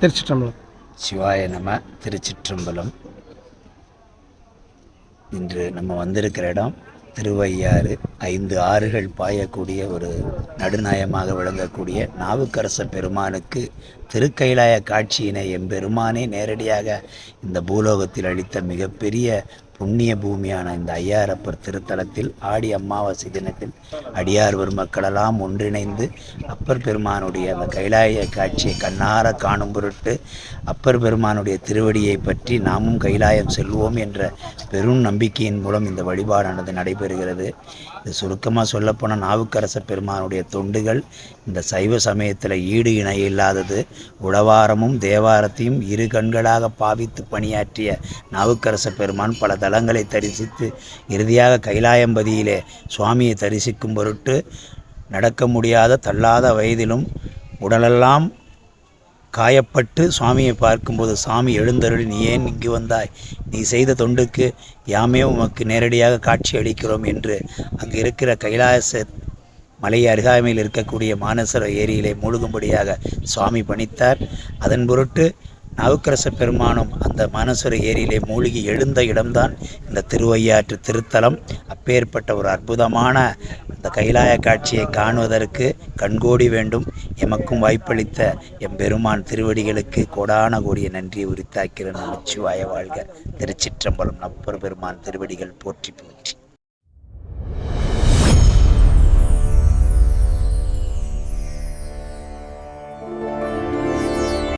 திருச்சிற்றம்பலம். சிவாய நம. திருச்சிற்றம்பலம். இன்று நம்ம வந்திருக்கிற இடம் திருவையாறு. 5 ஆறுகள் பாயக்கூடிய ஒரு நடுநாயமாக விளங்கக்கூடிய நாவுக்கரச பெருமானுக்கு திருக்கைலாய காட்சியினை எம்பெருமானே நேரடியாக இந்த பூலோகத்தில் அளித்த மிகப்பெரிய புண்ணிய பூமியான இந்த ஐயாரப்பர் திருத்தலத்தில் ஆடி அமாவாசை தினத்தில் அடியார் பெருமக்களெல்லாம் ஒன்றிணைந்து அப்பர் பெருமானுடைய அந்த கைலாய காட்சியை கண்ணார காணும் பொருட்டு அப்பர் பெருமானுடைய திருவடியை பற்றி நாமும் கைலாயம் செல்வோம் என்ற பெரும் நம்பிக்கையின் மூலம் இந்த வழிபாடானது நடைபெறுகிறது. இது சுருக்கமாக சொல்லப்போனால் நாவுக்கரச பெருமானுடைய தொண்டுகள் இந்த சைவ சமயத்தில் ஈடு இணை இல்லாதது. உழவாரமும் தேவாரத்தையும் இரு கண்களாக பாவித்து பணியாற்றிய நாவுக்கரச பெருமான் பல தலங்களை தரிசித்து இறுதியாக கைலாயம்பதியிலே சுவாமியை தரிசிக்கும் பொருட்டு நடக்க முடியாத தள்ளாத வயதிலும் உடலெல்லாம் காயப்பட்டு சுவாமியை பார்க்கும்போது, சாமி எழுந்தருளி நீ ஏன் இங்கு வந்தாய், நீ செய்த தொண்டுக்கு யாமே உமக்கு நேரடியாக காட்சி அளிக்கிறோம் என்று அங்கு இருக்கிற கைலாச மலை அருகாமையில் இருக்கக்கூடிய மானசர ஏரியிலே மூழ்கும்படியாக சுவாமி பணித்தார். அதன் பொருட்டு நாவுக்கரச பெருமானும் அந்த மானசர ஏரியிலே மூழ்கி எழுந்த இடம்தான் இந்த திருவையாற்று திருத்தலம். அப்பேற்பட்ட ஒரு அற்புதமான இந்த கைலாய காட்சியை காணுவதற்கு கண்கோடி வேண்டும். எமக்கும் வாய்ப்பளித்த எம்பெருமான் திருவடிகளுக்கு கோடான கோடிய நன்றியை உரித்தாக்கிற நமச்சிவாய வாழ்க. திருச்சிற்றம்பலம். அப்பர் பெருமான் திருவடிகள் போற்றி போற்றி.